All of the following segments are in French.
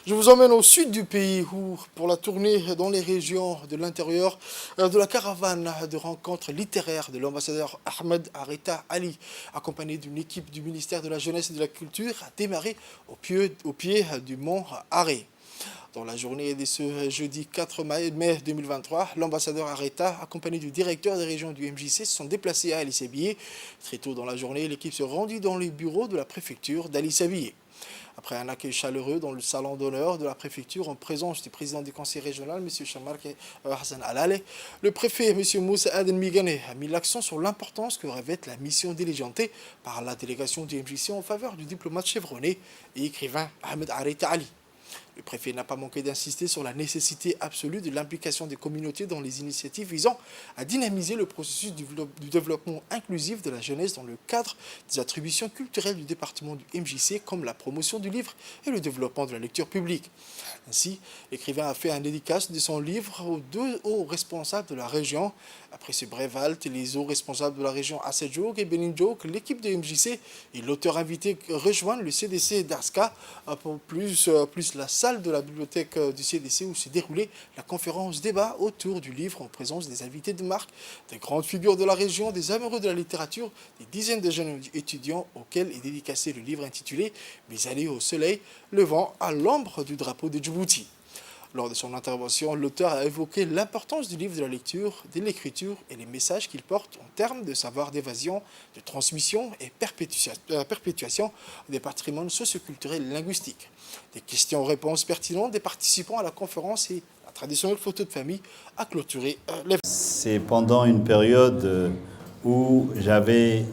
Je vous emmène au sud du pays où, pour la tournée dans les régions de l'intérieur de la caravane de rencontres littéraires de l'ambassadeur Ahmed Arita Ali, accompagné d'une équipe du ministère de la Jeunesse et de la Culture, a démarré au pied du mont Aré. Dans la journée de ce jeudi 4 mai 2023, l'ambassadeur Areta, accompagné du directeur des régions du MJC, se sont déplacés à Ali Sabié. Très tôt dans la journée, l'équipe se rendit dans les bureaux de la préfecture d'Ali Sabié. Après un accueil chaleureux dans le salon d'honneur de la préfecture en présence du président du conseil régional, M. Chamark Hassan Alale, le préfet M. Moussa Aden Migane a mis l'accent sur l'importance que revêt la mission diligentée par la délégation du MJC en faveur du diplomate chevronné et écrivain Ahmed Areta Ali. Le préfet n'a pas manqué d'insister sur la nécessité absolue de l'implication des communautés dans les initiatives visant à dynamiser le processus du développement inclusif de la jeunesse dans le cadre des attributions culturelles du département du MJC comme la promotion du livre et le développement de la lecture publique. Ainsi, l'écrivain a fait un dédicace de son livre aux deux hauts responsables de la région. Après ce bref halte, les hauts responsables de la région Assedjouk et Beninjouk, l'équipe de MJC et l'auteur invité rejoignent le CDC d'Arska pour plus la salle de la bibliothèque du CDC où s'est déroulée la conférence débat autour du livre en présence des invités de marque, des grandes figures de la région, des amoureux de la littérature, des dizaines de jeunes étudiants auxquels est dédicacé le livre intitulé « Mes allées au soleil, le vent à l'ombre du drapeau de Djibouti ». Lors de son intervention, l'auteur a évoqué l'importance du livre de la lecture, de l'écriture et les messages qu'il porte en termes de savoir d'évasion, de transmission et perpétuation des patrimoines socioculturels et linguistiques. Des questions-réponses pertinentes des participants à la conférence et la traditionnelle photo de famille a clôturé l'événement. C'est pendant une période où j'avais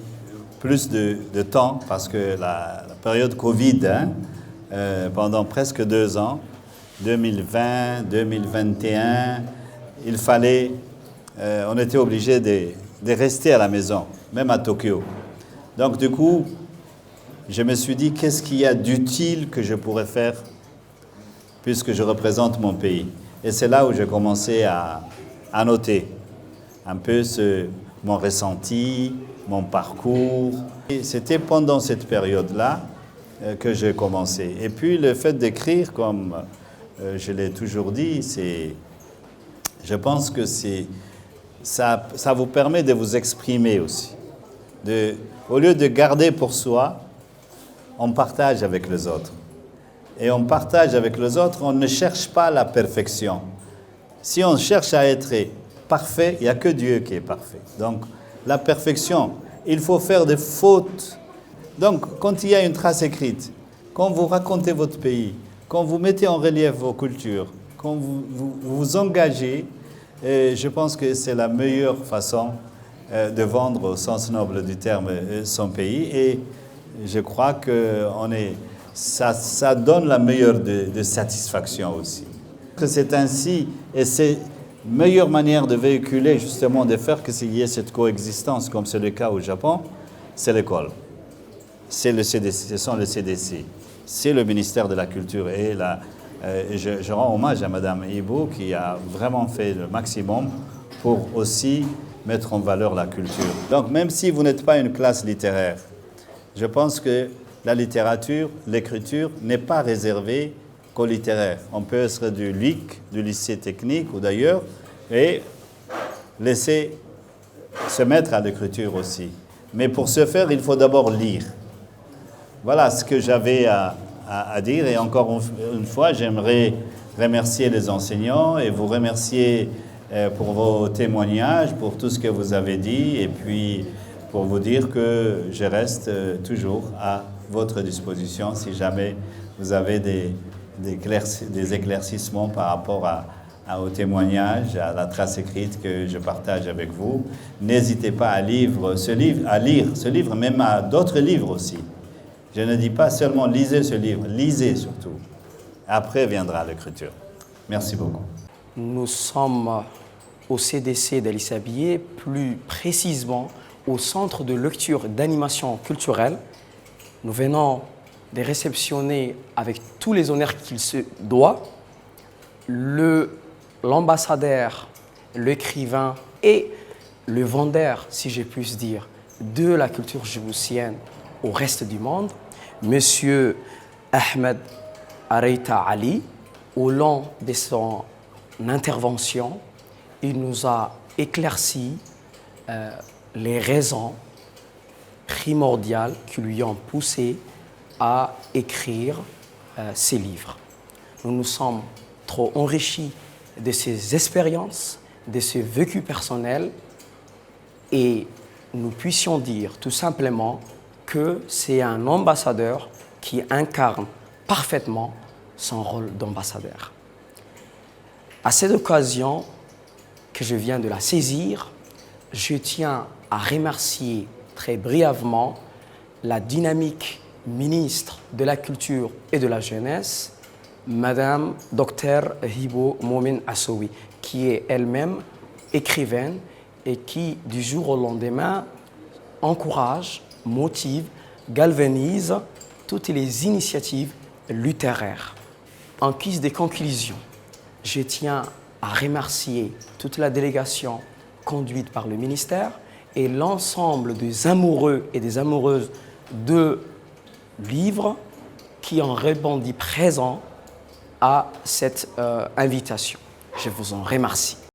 plus de temps, parce que la période Covid, pendant presque 2 ans, 2020, 2021, il fallait, on était obligé de rester à la maison, même à Tokyo. Donc du coup, je me suis dit, qu'est-ce qu'il y a d'utile que je pourrais faire puisque je représente mon pays? Et c'est là où j'ai commencé à noter un peu mon ressenti, mon parcours. Et c'était pendant cette période-là que j'ai commencé. Et puis le fait d'écrire, comme je l'ai toujours dit, je pense que ça vous permet de vous exprimer aussi. Au lieu de garder pour soi, on partage avec les autres. Et on partage avec les autres, on ne cherche pas la perfection. Si on cherche à être parfait, il n'y a que Dieu qui est parfait. Donc, la perfection, il faut faire des fautes. Donc, quand il y a une trace écrite, quand vous racontez votre pays, quand vous mettez en relief vos cultures, quand vous vous engagez, je pense que c'est la meilleure façon de vendre au sens noble du terme son pays. Et je crois que ça donne la meilleure de satisfaction aussi. C'est ainsi, et c'est la meilleure manière de véhiculer, justement, de faire qu'il y ait cette coexistence, comme c'est le cas au Japon, c'est l'école. C'est le CDC, ce sont les CDC. C'est le ministère de la Culture. Et je rends hommage à Mme Ibo qui a vraiment fait le maximum pour aussi mettre en valeur la culture. Donc même si vous n'êtes pas une classe littéraire, je pense que la littérature, l'écriture n'est pas réservée qu'aux littéraires. On peut être du LIC, du lycée technique ou d'ailleurs, et laisser se mettre à l'écriture aussi. Mais pour ce faire, il faut d'abord lire. Voilà ce que j'avais à dire. Et encore une fois, j'aimerais remercier les enseignants et vous remercier pour vos témoignages, pour tout ce que vous avez dit, et puis pour vous dire que je reste toujours à votre disposition si jamais vous avez des éclaircissements par rapport au témoignage, à la trace écrite que je partage avec vous. N'hésitez pas à lire ce livre, même à d'autres livres aussi. Je ne dis pas seulement lisez ce livre, lisez surtout. Après viendra l'écriture. Merci beaucoup. Nous sommes au CDC d'Ali Sabié, plus précisément au Centre de lecture et d'animation culturelle. Nous venons de réceptionner avec tous les honneurs qu'il se doit l'ambassadeur, l'écrivain et le vendeur, si je puis dire, de la culture djiboutienne au reste du monde, Monsieur Ahmed Arita Ali, au long de son intervention, il nous a éclairci les raisons primordiales qui lui ont poussé à écrire ces livres. Nous nous sommes trop enrichis de ses expériences, de ses vécus personnels, et nous puissions dire tout simplement que c'est un ambassadeur qui incarne parfaitement son rôle d'ambassadeur. À cette occasion que je viens de la saisir, je tiens à remercier très brièvement la dynamique ministre de la Culture et de la Jeunesse, Madame Dr Hibo Momin Assoui, qui est elle-même écrivaine et qui, du jour au lendemain, encourage, motive, galvanise toutes les initiatives littéraires. En guise de conclusion, je tiens à remercier toute la délégation conduite par le ministère et l'ensemble des amoureux et des amoureuses de livres qui ont répondu présent à cette invitation. Je vous en remercie.